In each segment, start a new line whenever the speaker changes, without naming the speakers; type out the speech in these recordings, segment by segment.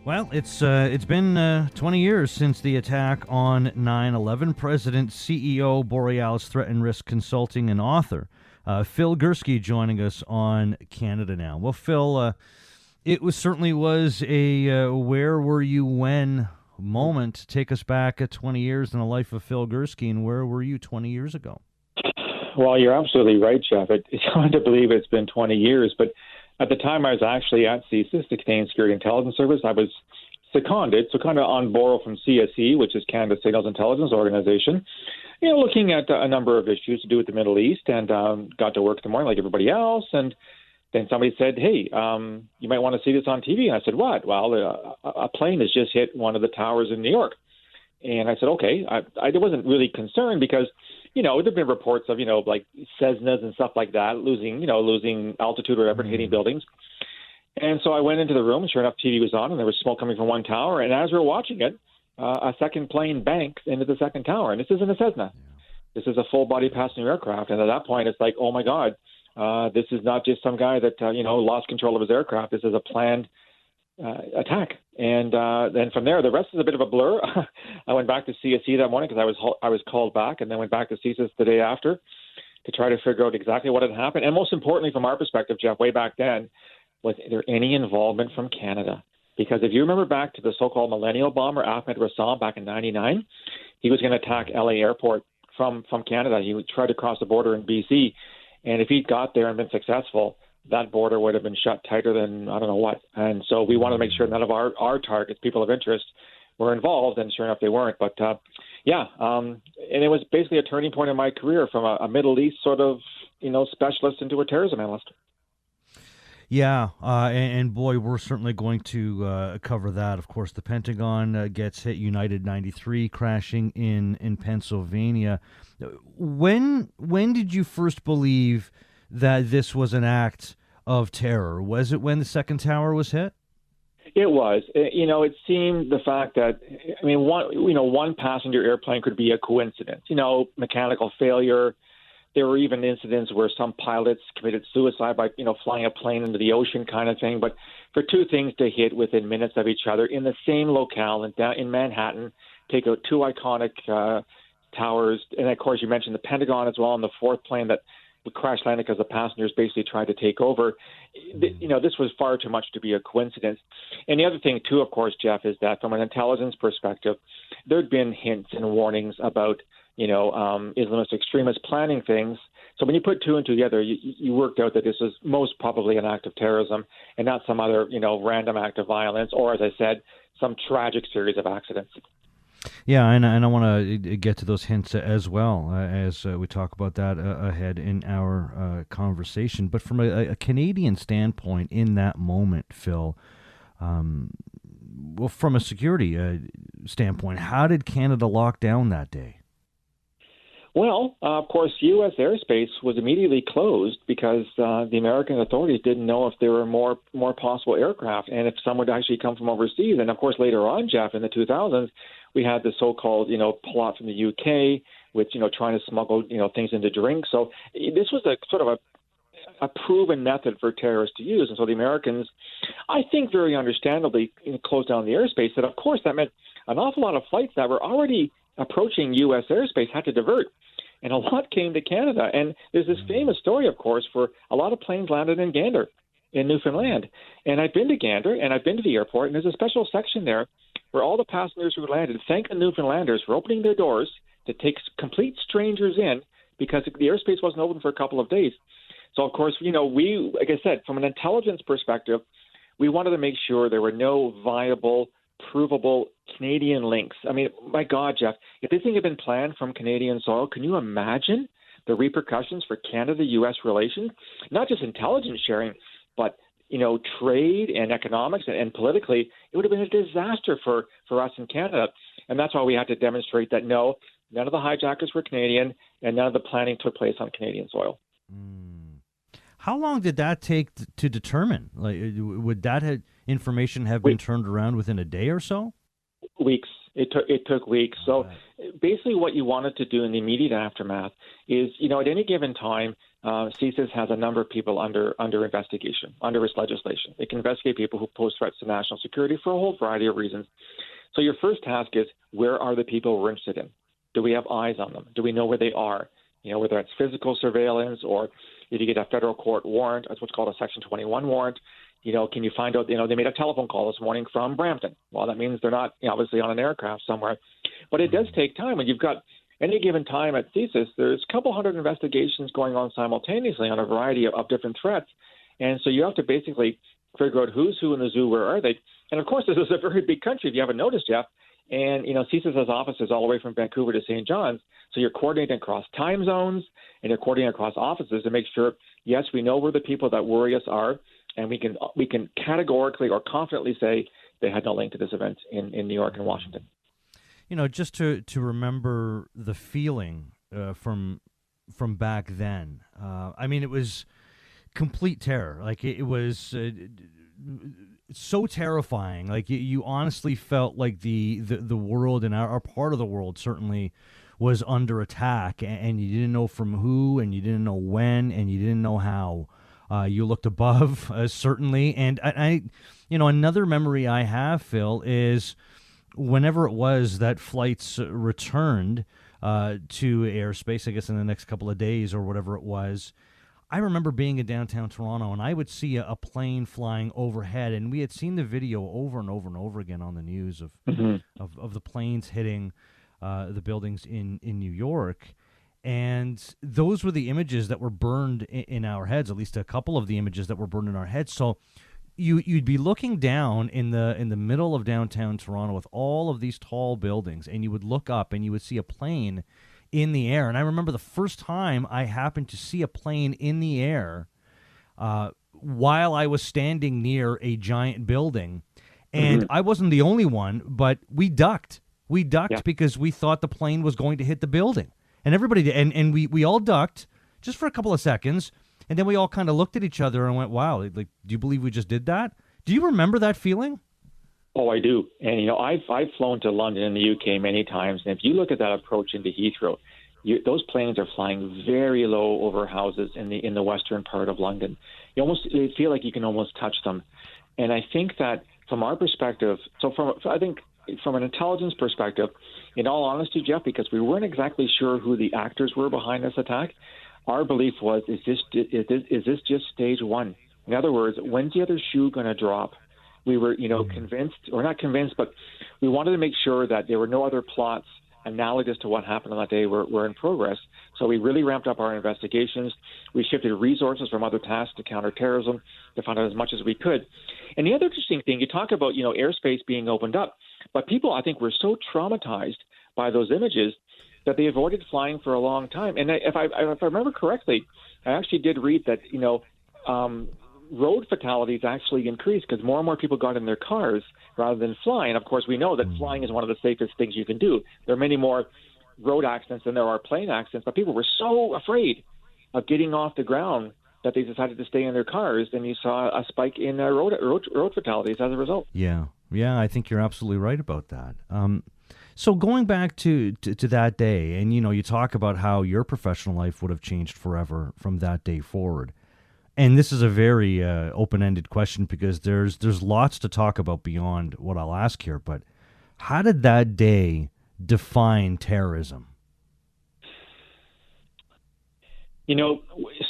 Well, it's been 20 years since the attack on 9/11. President, CEO, Borealis Threat and Risk Consulting, and author Phil Gurski joining us on Canada Now. Well, Phil, it certainly was a where were you when moment. Take us back at 20 years in the life of Phil Gurski, and where were you 20 years ago?
Well, you're absolutely right, Jeff. It's hard to believe it's been 20 years, but at the time I was actually at CSIS, the Canadian Security Intelligence Service. I was seconded on borrow from CSE, which is Canada's Signals Intelligence Organization, looking at a number of issues to do with the Middle East, and got to work in the morning like everybody else. And then somebody said, hey, you might want to see this on TV. And I said, what? Well, a plane has just hit one of the towers in New York. And I said, okay. I wasn't really concerned because, there have been reports of, like Cessnas and stuff like that, losing altitude or whatever, hitting buildings. And so I went into the room, and sure enough, TV was on, and there was smoke coming from one tower. And as we were watching it, a second plane banked into the second tower. And this isn't a Cessna. This is a full-body passenger aircraft. And at that point, it's like, oh, my God, this is not just some guy that, lost control of his aircraft. This is a planned attack. And then from there, the rest is a bit of a blur. I went back to CSE that morning because I was called back, and then went back to CSIS the day after to try to figure out exactly what had happened. And most importantly, from our perspective, Jeff, way back then, was there any involvement from Canada? Because if you remember back to the so-called millennial bomber, Ahmed Rassam, back in 1999, he was going to attack LA Airport from Canada. He would try to cross the border in BC. And if he got there and been successful, that border would have been shut tighter than I don't know what. And so we wanted to make sure none of our targets, people of interest, were involved. And sure enough, they weren't. But and it was basically a turning point in my career from a Middle East sort of, specialist into a terrorism analyst.
Yeah, and boy, we're certainly going to cover that. Of course, the Pentagon gets hit, United 93 crashing in Pennsylvania. When did you first believe that this was an act of terror? Was it when the second tower was hit?
It was. It seemed the fact that, one passenger airplane could be a coincidence, mechanical failure. There were even incidents where some pilots committed suicide by, flying a plane into the ocean kind of thing. But for two things to hit within minutes of each other in the same locale in Manhattan, take out two iconic towers. And, of course, you mentioned the Pentagon as well, and the fourth plane that crash landed because the passengers basically tried to take over. This was far too much to be a coincidence. And the other thing, too, of course, Jeff, is that from an intelligence perspective, there'd been hints and warnings about Islamist extremists planning things. So when you put two and two together, you worked out that this was most probably an act of terrorism and not some other, random act of violence or, as I said, some tragic series of accidents.
Yeah, and I want to get to those hints as well as we talk about that ahead in our conversation. But from a Canadian standpoint in that moment, Phil, from a security standpoint, how did Canada lock down that day?
Well, of course, U.S. airspace was immediately closed because the American authorities didn't know if there were more possible aircraft and if some would actually come from overseas. And, of course, later on, Jeff, in the 2000s, we had the so-called, plot from the U.K. with, trying to smuggle, things into drinks. So this was a sort of a proven method for terrorists to use. And so the Americans, I think very understandably, closed down the airspace. And, of course, that meant an awful lot of flights that were already approaching U.S. airspace had to divert. And a lot came to Canada. And there's this famous story, of course, for a lot of planes landed in Gander in Newfoundland. And I've been to Gander, and I've been to the airport, and there's a special section there where all the passengers who landed thank the Newfoundlanders for opening their doors to take complete strangers in because the airspace wasn't open for a couple of days. So, of course, we, like I said, from an intelligence perspective, we wanted to make sure there were no viable, provable Canadian links. I mean, my God, Jeff, if this thing had been planned from Canadian soil, can you imagine the repercussions for Canada-U.S. relations? Not just intelligence sharing, but, trade and economics and politically, it would have been a disaster for us in Canada. And that's why we had to demonstrate that, no, none of the hijackers were Canadian and none of the planning took place on Canadian soil.
How long did that take to determine? Like, would that information have been turned around within a day or so?
Weeks. It took weeks. So basically what you wanted to do in the immediate aftermath is, at any given time, CSIS has a number of people under investigation, under its legislation. It can investigate people who pose threats to national security for a whole variety of reasons. So your first task is, where are the people we're interested in? Do we have eyes on them? Do we know where they are? Whether it's physical surveillance or if you get a federal court warrant, that's what's called a Section 21 warrant. Can you find out, they made a telephone call this morning from Brampton. Well, that means they're not obviously on an aircraft somewhere. But it does take time. When you've got any given time at CSIS, there's a couple hundred investigations going on simultaneously on a variety of different threats. And so you have to basically figure out who's who in the zoo, where are they? And of course, this is a very big country, if you haven't noticed, Jeff. And, CSIS has offices all the way from Vancouver to St. John's. So you're coordinating across time zones and you're coordinating across offices to make sure, yes, we know where the people that worry us are, and we can categorically or confidently say they had no link to this event in New York and Washington.
Just to remember the feeling from back then. It was complete terror. Like it was so terrifying. Like you honestly felt like the world and our part of the world certainly was under attack, and you didn't know from who, and you didn't know when, and you didn't know how. You looked above, certainly. And I another memory I have, Phil, is whenever it was that flights returned to airspace, I guess in the next couple of days or whatever it was, I remember being in downtown Toronto, and I would see a plane flying overhead, and we had seen the video over and over and over again on the news of the planes hitting the buildings in New York. And those were the images that were burned in our heads, at least a couple of the images that were burned in our heads. So you'd be looking down in the middle of downtown Toronto with all of these tall buildings, and you would look up and you would see a plane in the air. And I remember the first time I happened to see a plane in the air while I was standing near a giant building. And I wasn't the only one, but we ducked. We ducked because we thought the plane was going to hit the building. And everybody did. And we all ducked just for a couple of seconds. And then we all kind of looked at each other and went, wow, like, do you believe we just did that? Do you remember that feeling? Oh,
I do. And, I've flown to London in the UK many times. And if you look at that approach into Heathrow, those planes are flying very low over houses in the western part of London. You feel like you can almost touch them. And I think that from our perspective, from an intelligence perspective, in all honesty, Jeff, because we weren't exactly sure who the actors were behind this attack, our belief was, is this just stage one? In other words, when's the other shoe going to drop? We were, convinced, or not convinced, but we wanted to make sure that there were no other plots analogous to what happened on that day were in progress. So we really ramped up our investigations. We shifted resources from other tasks to counterterrorism to find out as much as we could. And the other interesting thing, you talk about, airspace being opened up, but people, I think, were so traumatized by those images that they avoided flying for a long time. And if I remember correctly, I actually did read that, road fatalities actually increased because more and more people got in their cars rather than flying. Of course, we know that flying is one of the safest things you can do. There are many more road accidents than there are plane accidents, but people were so afraid of getting off the ground that they decided to stay in their cars, and you saw a spike in road fatalities as a result.
Yeah, I think you're absolutely right about that. So going back to that day, and you talk about how your professional life would have changed forever from that day forward. And this is a very open-ended question because there's lots to talk about beyond what I'll ask here. But how did that day define terrorism?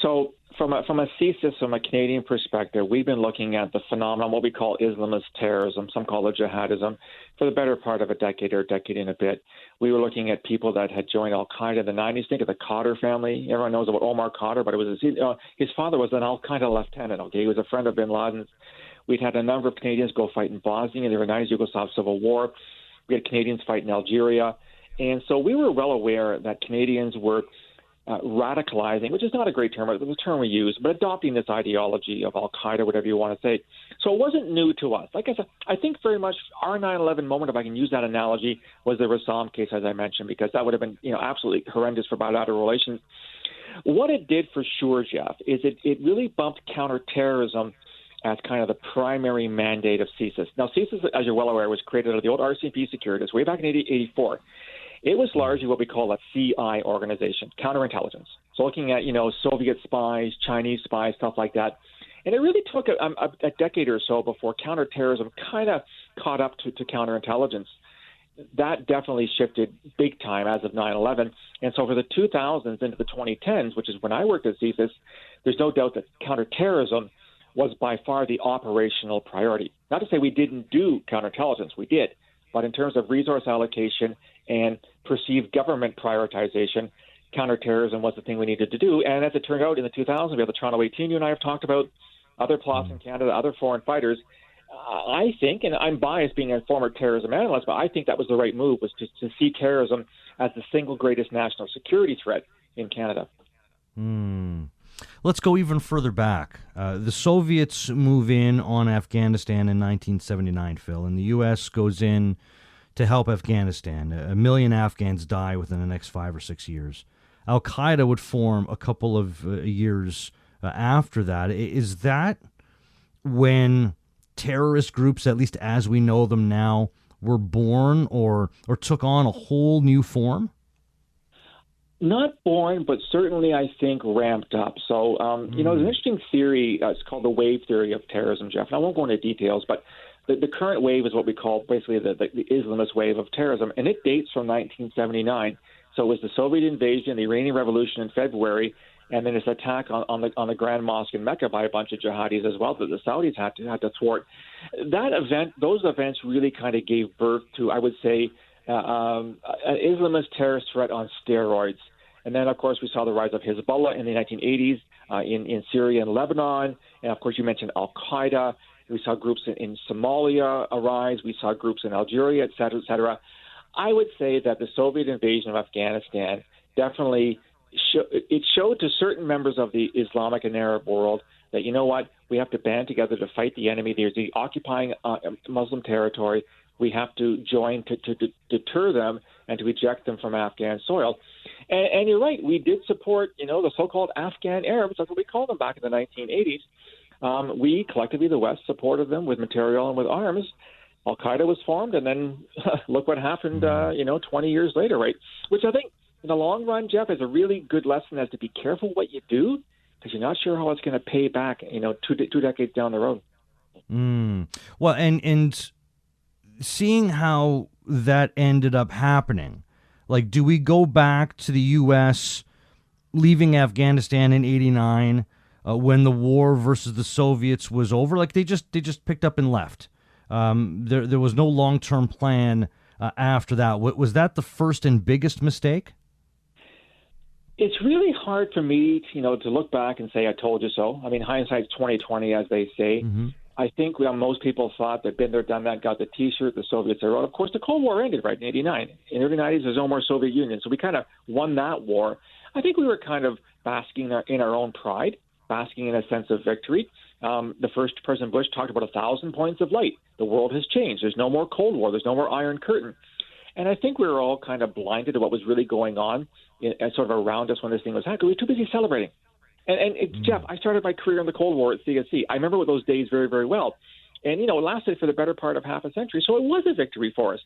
So from a CSIS, from a Canadian perspective, we've been looking at the phenomenon, what we call Islamist terrorism, some call it jihadism, for the better part of a decade or a decade and a bit. We were looking at people that had joined al-Qaeda in the 90s. Think of the Khadr family. Everyone knows about Omar Khadr, but it was his father was an al-Qaeda lieutenant. Okay, he was a friend of bin Laden's. We'd had a number of Canadians go fight in Bosnia in the 90s Yugoslav Civil War. We had Canadians fight in Algeria. And so we were well aware that Canadians were radicalizing, which is not a great term, but it was a term we use, but adopting this ideology of al-Qaeda, whatever you want to say. So it wasn't new to us. Like I said, I think very much our 9/11 moment, if I can use that analogy, was the Rassam case, as I mentioned, because that would have been absolutely horrendous for bilateral relations. What it did for sure, Jeff, is it really bumped counterterrorism as kind of the primary mandate of CSIS. Now, CSIS, as you're well aware, was created out of the old RCMP Securities way back in 1984. it was largely what we call a CI organization, counterintelligence. So looking at, Soviet spies, Chinese spies, stuff like that. And it really took a decade or so before counterterrorism kind of caught up to counterintelligence. That definitely shifted big time as of 9/11. And so for the 2000s into the 2010s, which is when I worked at CSIS, there's no doubt that counterterrorism was by far the operational priority. Not to say we didn't do counterintelligence, we did. But in terms of resource allocation and perceived government prioritization, counterterrorism was the thing we needed to do. And as it turned out, in the 2000s, we have the Toronto 18 you and I have talked about, other plots in Canada, other foreign fighters. I think, and I'm biased being a former terrorism analyst, but I think that was the right move, was to see terrorism as the single greatest national security threat in Canada.
Let's go even further back. The Soviets move in on Afghanistan in 1979, Phil, and the U.S. goes in to help Afghanistan. 1 million Afghans die within the next 5 or 6 years. Al-Qaeda would form a couple of years after that. Is that when terrorist groups, at least as we know them now, were born or took on a whole new form?
Not born, but certainly I think ramped up. So, there's an interesting theory. It's called the wave theory of terrorism, Jeff. And I won't go into details, but the current wave is what we call basically the Islamist wave of terrorism, and it dates from 1979. So it was the Soviet invasion, the Iranian Revolution in February, and then this attack on the Grand Mosque in Mecca by a bunch of jihadis as well that the Saudis had to thwart. Those events really kind of gave birth to, I would say, an Islamist terrorist threat on steroids. And then, of course, we saw the rise of Hezbollah in the 1980s in Syria and Lebanon. And, of course, you mentioned Al-Qaeda. We saw groups in Somalia arise. We saw groups in Algeria, et cetera, et cetera. I would say that the Soviet invasion of Afghanistan definitely showed to certain members of the Islamic and Arab world that, you know what, we have to band together to fight the enemy. There's the occupying Muslim territory. We have to join to deter them and to eject them from Afghan soil. And you're right, we did support, the so-called Afghan Arabs. That's what we called them back in the 1980s. We, collectively, the West, supported them with material and with arms. Al-Qaeda was formed, and then look what happened, 20 years later, right? Which I think, in the long run, Jeff, is a really good lesson as to be careful what you do, because you're not sure how it's going to pay back, two decades down the road.
Well, and seeing how that ended up happening, like, do we go back to the U.S. leaving Afghanistan in '89 when the war versus the Soviets was over? Like, they just picked up and left. There was no long-term plan after that. Was that the first and biggest mistake?
It's really hard for me, to look back and say, I told you so. I mean, hindsight's 20/20, as they say. I think most people thought that been there, done that, got the T-shirt, the Soviets are out. Of course, the Cold War ended, right, in '89. In the early '90s, there's no more Soviet Union. So we kind of won that war. I think we were kind of basking in our own pride, basking in a sense of victory. The first President Bush talked about 1,000 points of light. The world has changed. There's no more Cold War. There's no more Iron Curtain. And I think we were all kind of blinded to what was really going on sort of around us when this thing was happening. We were too busy celebrating. And Jeff, I started my career in the Cold War at CSC. I remember those days very, very well. And, it lasted for the better part of half a century. So it was a victory for us.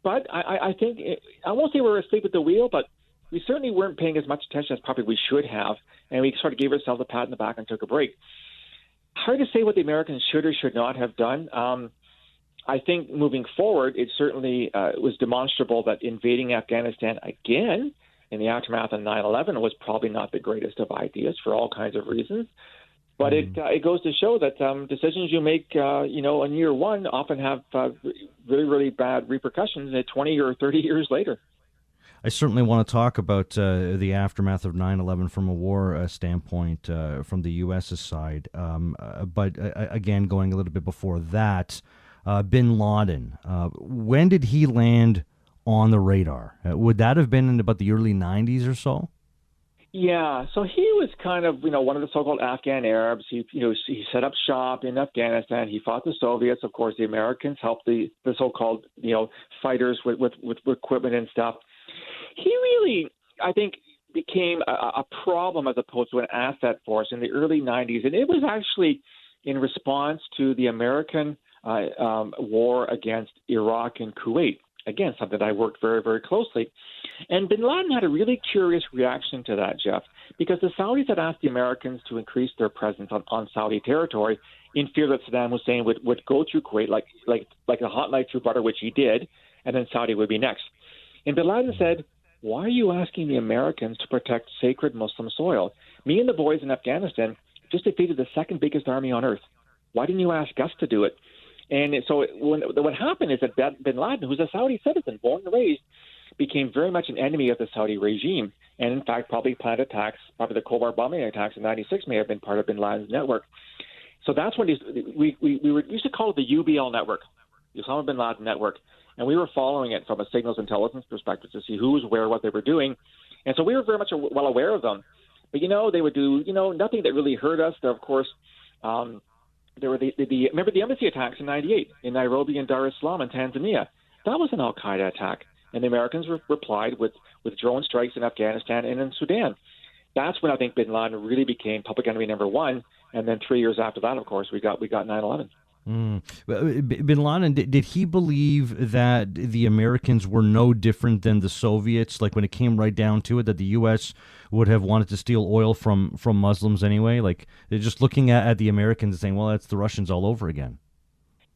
But I think, I won't say we were asleep at the wheel, but we certainly weren't paying as much attention as probably we should have. And we sort of gave ourselves a pat in the back and took a break. Hard to say what the Americans should or should not have done. I think moving forward, it certainly was demonstrable that invading Afghanistan again in the aftermath of 9/11 was probably not the greatest of ideas for all kinds of reasons. But it goes to show that decisions you make, in year one often have really, really bad repercussions 20 or 30 years later.
I certainly want to talk about the aftermath of 9/11 from a war standpoint from the U.S.'s side. But again, going a little bit before that, Bin Laden, when did he land on the radar? Would that have been in about the early 90s or so?
Yeah, so he was kind of, one of the so-called Afghan Arabs. He set up shop in Afghanistan. He fought the Soviets. Of course, the Americans helped the so-called, fighters with equipment and stuff. He really, I think, became a problem as opposed to an asset for us in the early 90s. And it was actually in response to the American war against Iraq and Kuwait. Again, something that I worked very, very closely. And bin Laden had a really curious reaction to that, Jeff, because the Saudis had asked the Americans to increase their presence on Saudi territory in fear that Saddam Hussein would go through Kuwait like a hot knife through butter, which he did, and then Saudi would be next. And bin Laden said, why are you asking the Americans to protect sacred Muslim soil? Me and the boys in Afghanistan just defeated the second biggest army on earth. Why didn't you ask us to do it? And so what happened is that bin Laden, who's a Saudi citizen, born and raised, became very much an enemy of the Saudi regime. And in fact, probably planned attacks, probably the Khobar bombing attacks in '96 may have been part of bin Laden's network. So that's when we used to call it the UBL network, the Osama bin Laden network. And we were following it from a signals intelligence perspective to see who was where, what they were doing. And so we were very much well aware of them. But, they would do, nothing that really hurt us. There, of course, there were remember the embassy attacks in '98 in Nairobi and Dar es Salaam in Tanzania. That was an al-Qaeda attack. And the Americans replied with drone strikes in Afghanistan and in Sudan. That's when I think bin Laden really became public enemy number one. And then 3 years after that, of course, we got 9/11.
Bin Laden, did he believe that the Americans were no different than the Soviets? Like when it came right down to it, that the U.S. would have wanted to steal oil from Muslims anyway? Like they're just looking at the Americans and saying, well, that's the Russians all over again.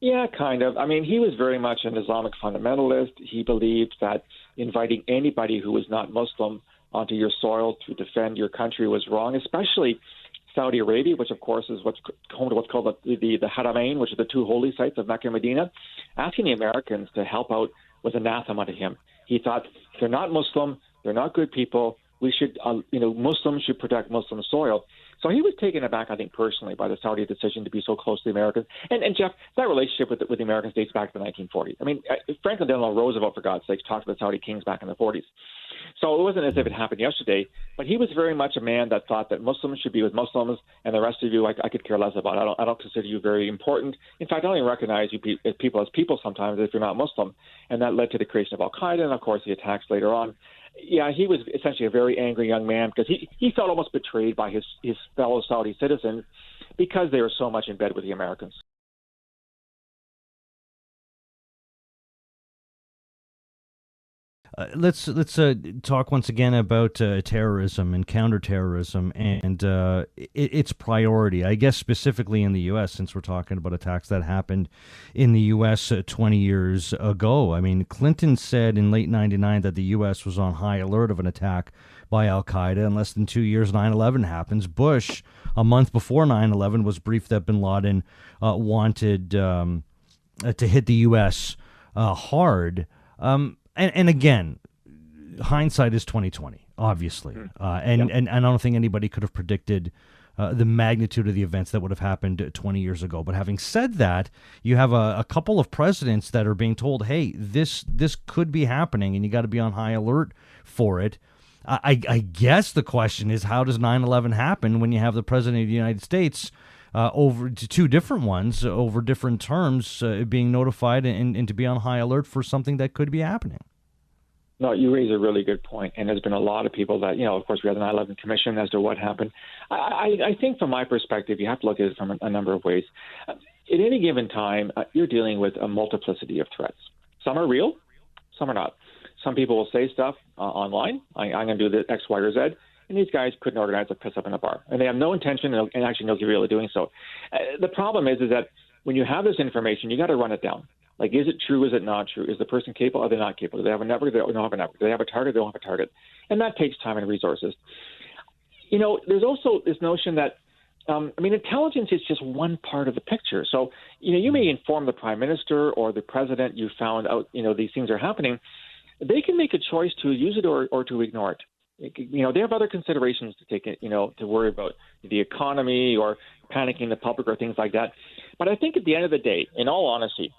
Yeah, kind of. I mean, he was very much an Islamic fundamentalist. He believed that inviting anybody who was not Muslim onto your soil to defend your country was wrong, especially Saudi Arabia, which of course is home to what's called the Haramain, which are the two holy sites of Mecca and Medina. Asking the Americans to help out was anathema to him. He thought they're not Muslim, they're not good people. We should, Muslims should protect Muslim soil. So he was taken aback, I think, personally, by the Saudi decision to be so close to the Americans. And Jeff, that relationship with the Americans dates back to the 1940s. I mean, Franklin Delano Roosevelt, for God's sakes, talked about Saudi kings back in the 40s. So it wasn't as if it happened yesterday, but he was very much a man that thought that Muslims should be with Muslims, and the rest of you, I could care less about. I don't consider you very important. In fact, I don't even recognize you people as people sometimes if you're not Muslim. And that led to the creation of Al-Qaeda and, of course, the attacks later on. Yeah, he was essentially a very angry young man because he felt almost betrayed by his fellow Saudi citizens because they were so much in bed with the Americans.
Let's talk once again about terrorism and counterterrorism and its priority. I guess specifically in the U.S., since we're talking about attacks that happened in the U.S. 20 years ago. I mean, Clinton said in late '99 that the U.S. was on high alert of an attack by al-Qaeda. In less than 2 years, 9/11 happens. Bush, a month before 9/11, was briefed that bin Laden wanted to hit the U.S. Hard. And again, hindsight is 2020, obviously, and I don't think anybody could have predicted the magnitude of the events that would have happened 20 years ago. But having said that, you have a couple of presidents that are being told, "Hey, this could be happening, and you got to be on high alert for it." I guess the question is, how does 9/11 happen when you have the president of the United States over to two different ones over different terms being notified and to be on high alert for something that could be happening?
No, you raise a really good point, and there's been a lot of people that, of course, we had the 9/11 Commission as to what happened. I think from my perspective, you have to look at it from a number of ways. At any given time, you're dealing with a multiplicity of threats. Some are real, some are not. Some people will say stuff online, I'm going to do the X, Y, or Z, and these guys couldn't organize a piss up in a bar. And they have no intention and actually no capability of doing so. The problem is that when you have this information, you got to run it down. Like, is it true? Is it not true? Is the person capable? Are they not capable? Do they have a network? Do they don't have a network? Do they have a target? They don't have a target. And that takes time and resources. There's also this notion that, intelligence is just one part of the picture. So, you may inform the prime minister or the president you found out, these things are happening. They can make a choice to use it or to ignore it. They have other considerations to take it, to worry about the economy or panicking the public or things like that. But I think at the end of the day, in all honesty,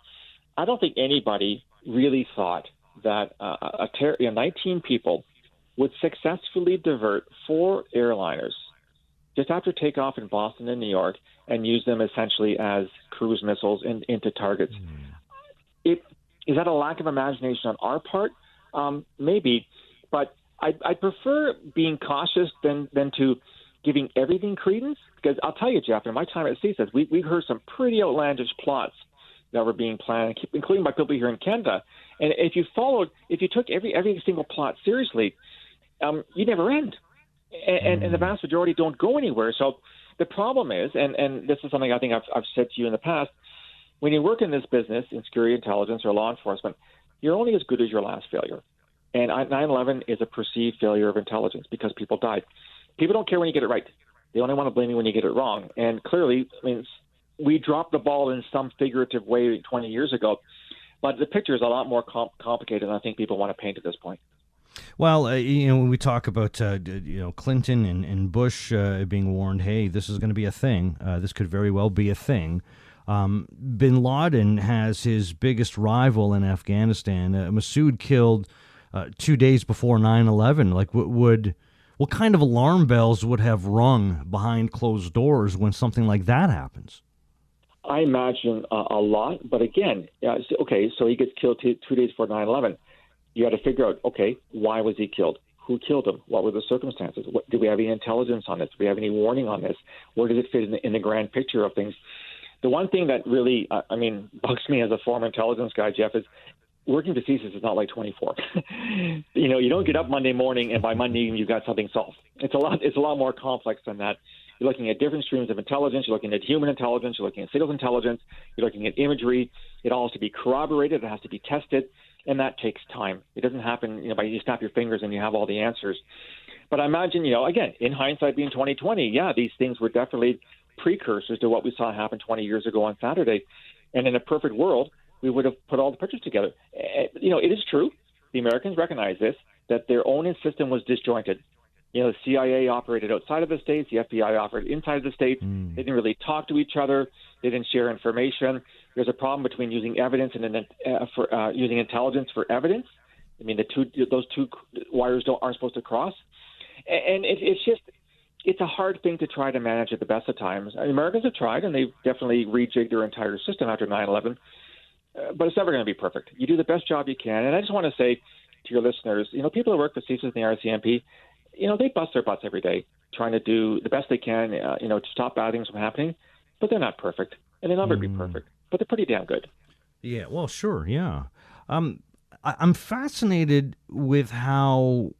I don't think anybody really thought that 19 people would successfully divert 4 airliners just after takeoff in Boston and New York and use them essentially as cruise missiles into targets. Is that a lack of imagination on our part? Maybe, but I prefer being cautious than to giving everything credence, because I'll tell you, Jeff, in my time at CSIS, we've heard some pretty outlandish plots that were being planned, including by people here in Canada. And if you took every single plot seriously, you never end. And the vast majority don't go anywhere. So the problem is, and this is something I think I've said to you in the past, when you work in this business, in security intelligence or law enforcement, you're only as good as your last failure. And 9/11 is a perceived failure of intelligence because people died. People don't care when you get it right. They only want to blame you when you get it wrong. And clearly, I mean, we dropped the ball in some figurative way 20 years ago. But the picture is a lot more complicated than I think people want to paint at this point.
Well, when we talk about Clinton and Bush being warned, hey, this is going to be a thing. This could very well be a thing. Bin Laden has his biggest rival in Afghanistan. Masood killed 2 days before 9/11. Like, what kind of alarm bells would have rung behind closed doors when something like that happens?
I imagine a lot. But again, okay, so he gets killed 2 days before 9/11. You got to figure out, okay, why was he killed? Who killed him? What were the circumstances? Did we have any intelligence on this? Do we have any warning on this? Where does it fit in the grand picture of things? The one thing that really, bugs me as a former intelligence guy, Jeff, is working for CSIS is not like 24. You don't get up Monday morning and by Monday evening you've got something solved. It's a lot more complex than that. You're looking at different streams of intelligence. You're looking at human intelligence. You're looking at signals intelligence. You're looking at imagery. It all has to be corroborated. It has to be tested, and that takes time. It doesn't happen, by you snap your fingers and you have all the answers. But I imagine, again, in hindsight being 2020, yeah, these things were definitely precursors to what we saw happen 20 years ago on Saturday. And in a perfect world, we would have put all the pictures together. It is true. The Americans recognize this, that their own system was disjointed. The CIA operated outside of the states. The FBI operated inside the states. They didn't really talk to each other. They didn't share information. There's a problem between using evidence and using intelligence for evidence. I mean, those two wires aren't supposed to cross. And it's a hard thing to try to manage at the best of times. Americans have tried, and they've definitely rejigged their entire system after 9/11. But it's never going to be perfect. You do the best job you can. And I just want to say to your listeners, people who work for CSIS and the RCMP, they bust their butts every day trying to do the best they can, to stop bad things from happening. But they're not perfect, and they'll never be perfect. But they're pretty damn good.
Yeah, well, sure, yeah. I'm fascinated with how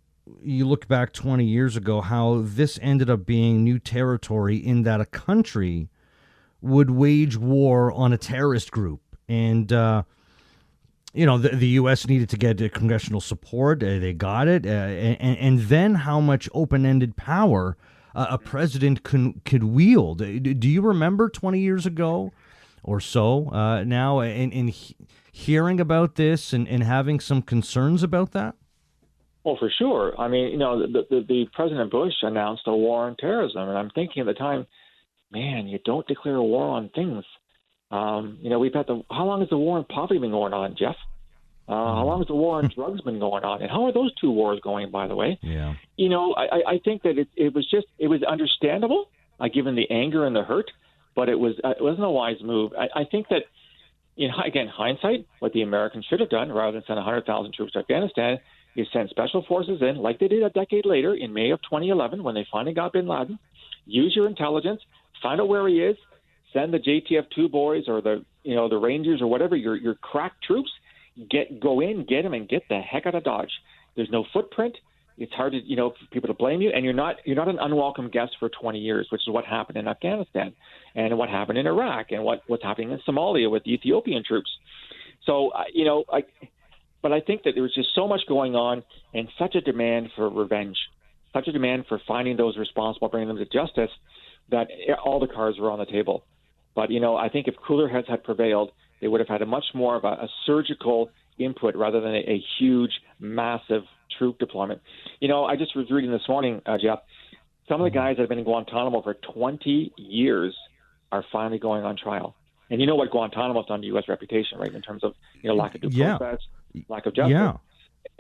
you look back 20 years ago, how this ended up being new territory in that a country would wage war on a terrorist group. And, the U.S. needed to get congressional support. They got it. And then how much open-ended power a president could wield. Do you remember 20 years ago or so now in hearing about this and having some concerns about that?
Well, for sure. I mean, the President Bush announced a war on terrorism. And I'm thinking at the time, man, you don't declare a war on things. We've had how long has the war on poverty been going on, Jeff? How long has the war on drugs been going on? And how are those two wars going, by the way?
Yeah.
I think that it was understandable, given the anger and the hurt, but it wasn't a wise move. I think that, again, hindsight, what the Americans should have done, rather than send 100,000 troops to Afghanistan, is send special forces in, like they did a decade later in May of 2011 when they finally got bin Laden. Use your intelligence, find out where he is, send the JTF-2 boys or the Rangers or whatever, your crack troops, go in, get him, and get the heck out of Dodge. There's no footprint. It's hard to, for people to blame you, and you're not an unwelcome guest for 20 years, which is what happened in Afghanistan and what happened in Iraq and what's happening in Somalia with the Ethiopian troops. So, but I think that there was just so much going on and such a demand for revenge, such a demand for finding those responsible, bringing them to justice, that all the cards were on the table. But, I think if cooler heads had prevailed, they would have had a much more of a surgical input rather than a huge, massive troop deployment. I just was reading this morning, Jeff, some of the guys that have been in Guantanamo for 20 years are finally going on trial. And you know what Guantanamo's done to U.S. reputation, right, in terms of lack of due process, lack of justice.
Yeah.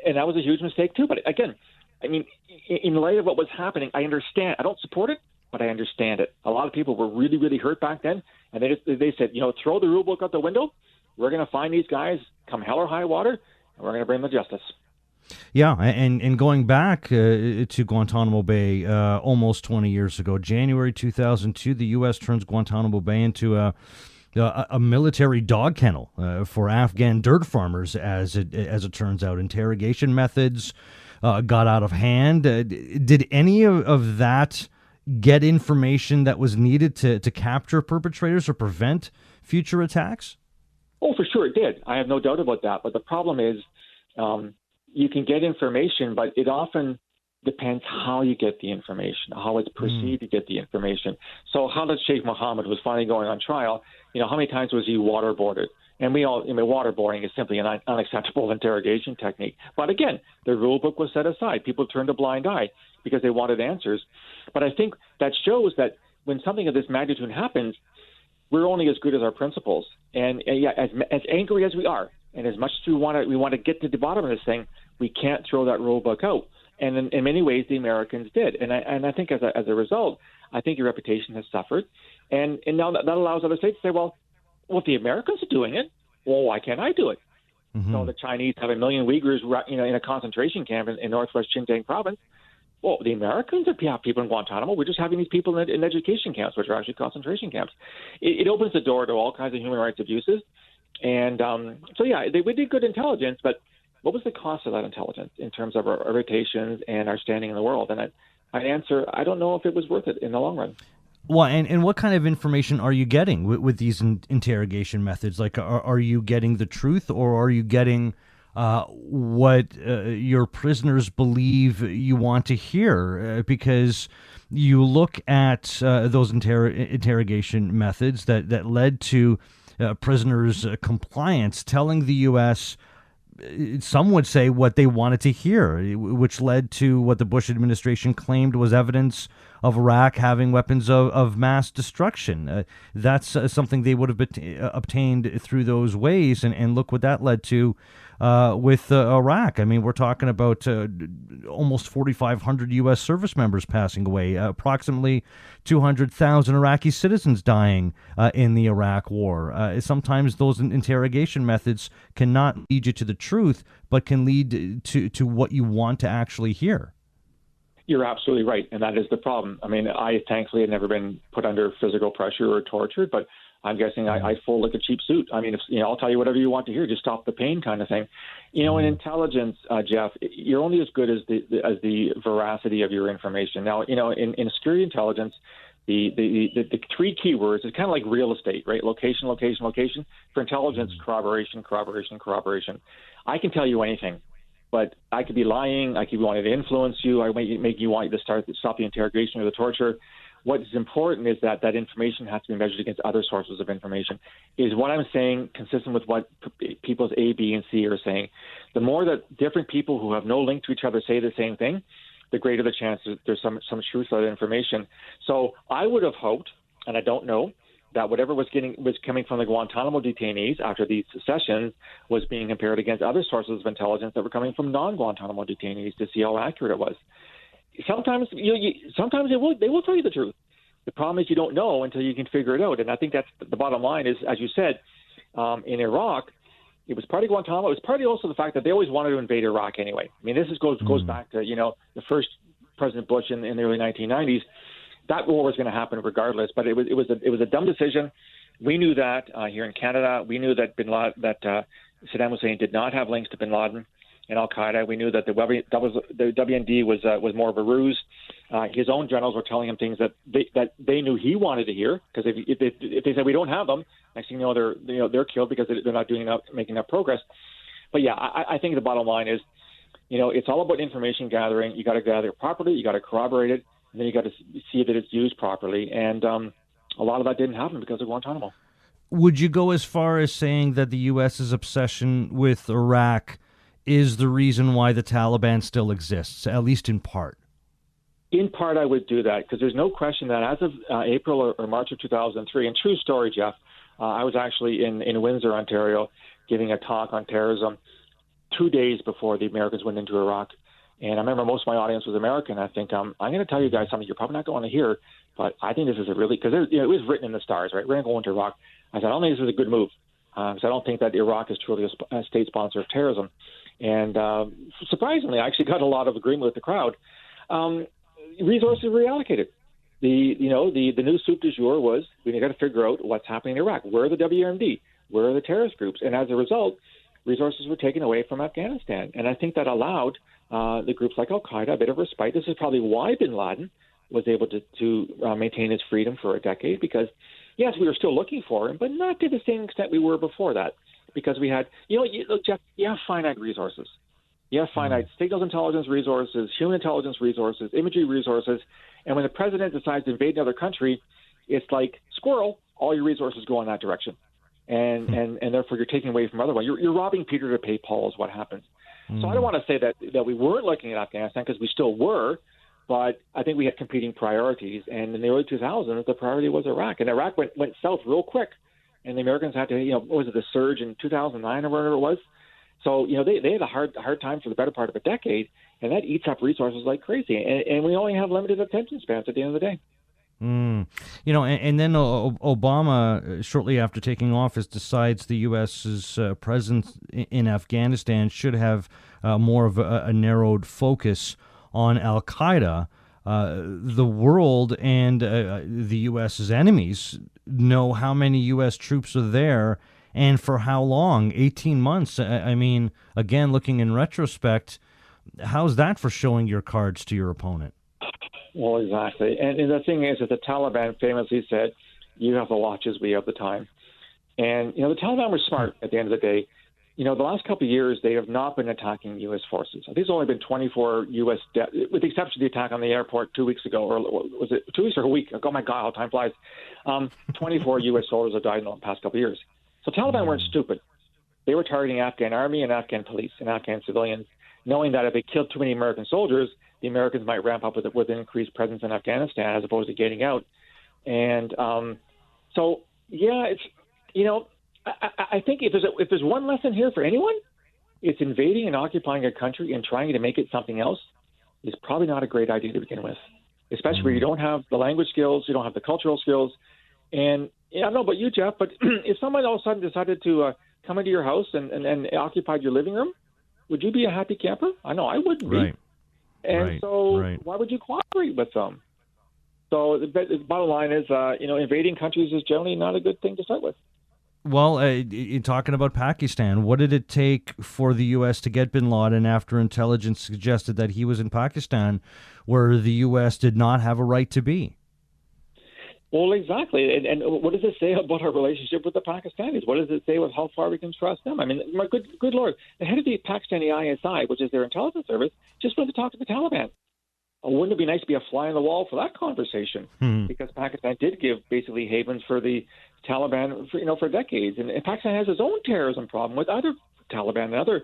And that was a huge mistake, too. But, again, I mean, in light of what was happening, I understand. I don't support it, but I understand it. A lot of people were really, really hurt back then, and they said, throw the rule book out the window. We're going to find these guys come hell or high water, and we're going to bring them to justice.
Yeah, and going back to Guantanamo Bay almost 20 years ago, January 2002, the U.S. turns Guantanamo Bay into a a military dog kennel for Afghan dirt farmers, as it turns out. Interrogation methods got out of hand. Did any of that get information that was needed to capture perpetrators or prevent future attacks?
Oh, for sure it did. I have no doubt about that. But the problem is you can get information, but it often depends how you get the information, how it's perceived to get the information. So Khalid Sheikh Mohammed was finally going on trial. How many times was he waterboarded? And waterboarding is simply an unacceptable interrogation technique. But again, the rule book was set aside. People turned a blind eye because they wanted answers. But I think that shows that when something of this magnitude happens, we're only as good as our principles. And as angry as we are, and as much as we want to get to the bottom of this thing, we can't throw that rule book out. And in many ways, the Americans did. And I think as a result, I think your reputation has suffered. And now that allows other states to say, well, if the Americans are doing it, well, why can't I do it? Mm-hmm. So the Chinese have 1 million Uyghurs, in a concentration camp in northwest Xinjiang province. Well, the Americans have people in Guantanamo. We're just having these people in education camps, which are actually concentration camps. It opens the door to all kinds of human rights abuses. And we did good intelligence, but what was the cost of that intelligence in terms of our reputations and our standing in the world? And I'd answer, I don't know if it was worth it in the long run.
Well, and what kind of information are you getting with these interrogation methods? Like, are you getting the truth, or are you getting what your prisoners believe you want to hear? Because you look at those interrogation methods that led to prisoners' compliance, telling the U.S., some would say, what they wanted to hear, which led to what the Bush administration claimed was evidence of Iraq having weapons of mass destruction. That's something they would have obtained through those ways, and look what that led to with Iraq. I mean, we're talking about almost 4,500 U.S. service members passing away, approximately 200,000 Iraqi citizens dying in the Iraq War. Sometimes those interrogation methods cannot lead you to the truth, but can lead to what you want to actually hear.
You're absolutely right, and that is the problem. I mean, I thankfully have never been put under physical pressure or tortured, but I'm guessing I fold like a cheap suit. I mean, I'll tell you whatever you want to hear, just stop the pain, kind of thing. In intelligence, Jeff, you're only as good as the veracity of your information. Now, in security intelligence, the three keywords is kind of like real estate, right? Location, location, location. For intelligence, corroboration, corroboration, corroboration. I can tell you anything, but I could be lying. I could be wanting to influence you. I might make you want to stop the interrogation or the torture. What is important is that information has to be measured against other sources of information. Is what I'm saying consistent with what people's A, B, and C are saying? The more that different people who have no link to each other say the same thing, the greater the chance that there's some truth to that information. So I would have hoped, and I don't know, that whatever was coming from the Guantanamo detainees after these sessions was being compared against other sources of intelligence that were coming from non-Guantanamo detainees to see how accurate it was. Sometimes sometimes they will tell you the truth. The problem is you don't know until you can figure it out. And I think that's the bottom line is, as you said, in Iraq, it was partly Guantanamo. It was partly also the fact that they always wanted to invade Iraq anyway. I mean, this goes back to, the first President Bush in the early 1990s. That war was going to happen regardless, but it was a dumb decision. We knew that here in Canada. We knew that Saddam Hussein did not have links to Bin Laden and Al Qaeda. We knew that the WMD was more of a ruse. His own generals were telling him things that they knew he wanted to hear, because if they said we don't have them, next thing you know they're killed because they're not making enough progress. But yeah, I think the bottom line is, it's all about information gathering. You got to gather it properly. You got to corroborate it. And then you got to see that it's used properly. And a lot of that didn't happen because of Guantanamo.
Would you go as far as saying that the U.S.'s obsession with Iraq is the reason why the Taliban still exists, at least in part?
In part, I would do that, because there's no question that as of April or March of 2003, and true story, Jeff, I was actually in Windsor, Ontario, giving a talk on terrorism 2 days before the Americans went into Iraq. And I remember most of my audience was American. I think I'm going to tell you guys something you're probably not going to hear, but I think this is because it was written in the stars, right? We're going to go into Iraq. I said, I don't think this is a good move, because I don't think that Iraq is truly a state sponsor of terrorism. And surprisingly, I actually got a lot of agreement with the crowd. Resources were reallocated. the new soup du jour was we got to figure out what's happening in Iraq. Where are the WMD? Where are the terrorist groups? And as a result, resources were taken away from Afghanistan. And I think that allowed the groups like Al-Qaeda a bit of respite. This is probably why bin Laden was able to maintain his freedom for a decade, because, yes, we were still looking for him, but not to the same extent we were before that, because we had, look, Jeff, you have finite resources. You have finite signals intelligence resources, human intelligence resources, imagery resources, and when the president decides to invade another country, it's like squirrel, all your resources go in that direction. And therefore you're taking away from other ones. You're robbing Peter to pay Paul is what happens. So I don't want to say that we weren't looking at Afghanistan, because we still were, but I think we had competing priorities. And in the early 2000s, the priority was Iraq. And Iraq went south real quick. And the Americans had to, what was it, the surge in 2009 or whatever it was? So, they had a hard time for the better part of a decade, and that eats up resources like crazy. And we only have limited attention spans at the end of the day.
And then Obama, shortly after taking office, decides the U.S.'s presence in Afghanistan should have more of a narrowed focus on Al-Qaeda. The world and the U.S.'s enemies know how many U.S. troops are there and for how long. 18 months. I mean, again, looking in retrospect, how's that for showing your cards to your opponent?
Well, exactly. And the thing is that the Taliban famously said, you have the watches, we have the time. And, the Taliban were smart at the end of the day. The last couple of years, they have not been attacking U.S. forces. I think there's only been 24 U.S. deaths, with the exception of the attack on the airport 2 weeks ago, or was it 2 weeks or a week? Oh, my God, how time flies. 24 U.S. soldiers have died in the past couple of years. So Taliban weren't stupid. They were targeting Afghan army and Afghan police and Afghan civilians, knowing that if they killed too many American soldiers, the Americans might ramp up with an increased presence in Afghanistan as opposed to getting out. And it's, I think if there's one lesson here for anyone, it's invading and occupying a country and trying to make it something else is probably not a great idea to begin with, especially where you don't have the language skills, you don't have the cultural skills. And I don't know about you, Jeff, but if someone all of a sudden decided to come into your house and occupied your living room, would you be a happy camper? I know I wouldn't be. And why would you cooperate with them? So the bottom line is, invading countries is generally not a good thing to start with.
Well, talking about Pakistan, what did it take for the U.S. to get bin Laden after intelligence suggested that he was in Pakistan, where the U.S. did not have a right to be?
Well, exactly. And what does it say about our relationship with the Pakistanis? What does it say with how far we can trust them? I mean, my good Lord, the head of the Pakistani ISI, which is their intelligence service, just went to talk to the Taliban. Wouldn't it be nice to be a fly on the wall for that conversation? Because Pakistan did give basically havens for the Taliban for decades. And Pakistan has its own terrorism problem with other Taliban and other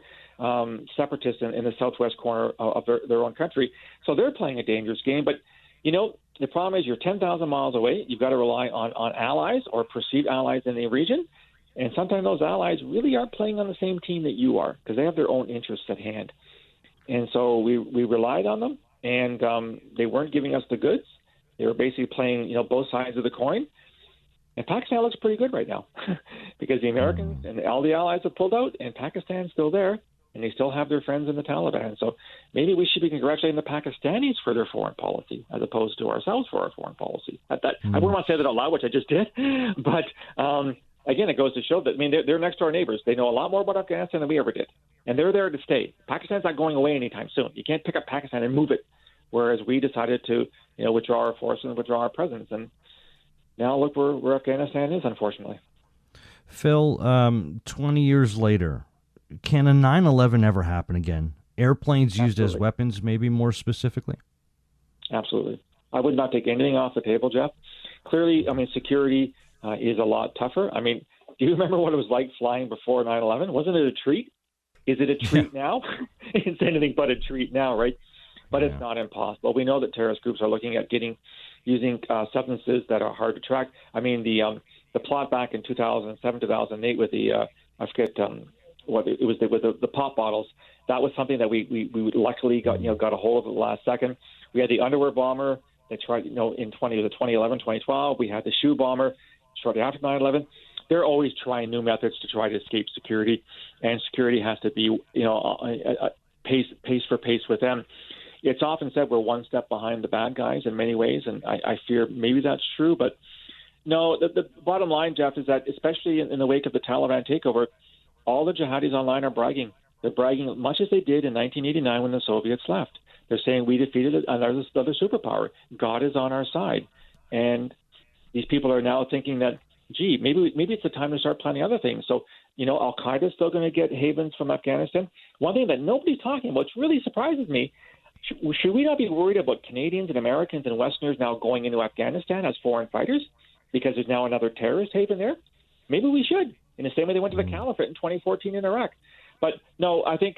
separatists in the southwest corner of their own country. So they're playing a dangerous game. But, the problem is you're 10,000 miles away. You've got to rely on allies or perceived allies in the region. And sometimes those allies really aren't playing on the same team that you are, because they have their own interests at hand. And so we relied on them, and they weren't giving us the goods. They were basically playing, both sides of the coin. And Pakistan looks pretty good right now because the Americans and all the allies have pulled out, and Pakistan's still there, and they still have their friends in the Taliban. So maybe we should be congratulating the Pakistanis for their foreign policy as opposed to ourselves for our foreign policy. I wouldn't want to say that out loud, which I just did, but again, it goes to show that, they're next door neighbors. They know a lot more about Afghanistan than we ever did, and they're there to stay. Pakistan's not going away anytime soon. You can't pick up Pakistan and move it, whereas we decided to, withdraw our forces and withdraw our presence. And now look where Afghanistan is, unfortunately.
Phil, 20 years later, can a 9/11 ever happen again? Airplanes used as weapons, maybe more specifically?
Absolutely. I would not take anything off the table, Jeff. Clearly, security is a lot tougher. Do you remember what it was like flying before 9/11? Wasn't it a treat? Is it a treat now? It's anything but a treat now, right? But it's not impossible. We know that terrorist groups are looking at using substances that are hard to track. The plot back in 2007, 2008 with the I forget what it was with the pop bottles. That was something that we luckily got a hold of at the last second. We had the underwear bomber that tried in 2011, 2012. We had the shoe bomber shortly after 9/11. They're always trying new methods to try to escape security, and security has to be pace for pace with them. it's often said we're one step behind the bad guys in many ways, and I fear maybe that's true. But no, the bottom line, Jeff, is that especially in the wake of the Taliban takeover, all the jihadis online are bragging. They're bragging much as they did in 1989 when the Soviets left. They're saying we defeated another superpower. God is on our side. And these people are now thinking that, gee, maybe it's the time to start planning other things. So, Al-Qaeda is still going to get havens from Afghanistan. One thing that nobody's talking about, which really surprises me, should we not be worried about Canadians and Americans and Westerners now going into Afghanistan as foreign fighters because there's now another terrorist haven there? Maybe we should, in the same way they went to the caliphate in 2014 in Iraq. But no, I think,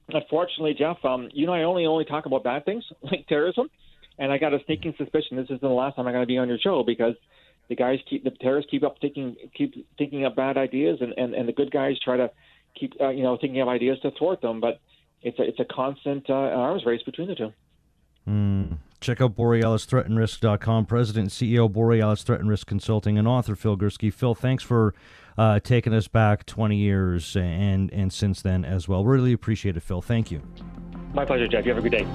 unfortunately, Jeff, you and I only talk about bad things like terrorism, and I got a sneaking suspicion this isn't the last time I'm going to be on your show because the terrorists keep thinking up bad ideas, and the good guys try to keep thinking of ideas to thwart them. But it's a constant arms race between the two.
Check out BorealisThreatandRisk.com. President and CEO, Borealis Threat and Risk Consulting, and author Phil Gurski. Phil, thanks for taking us back 20 years and since then as well. Really appreciate it, Phil. Thank you.
My pleasure, Jeff. You have a good day.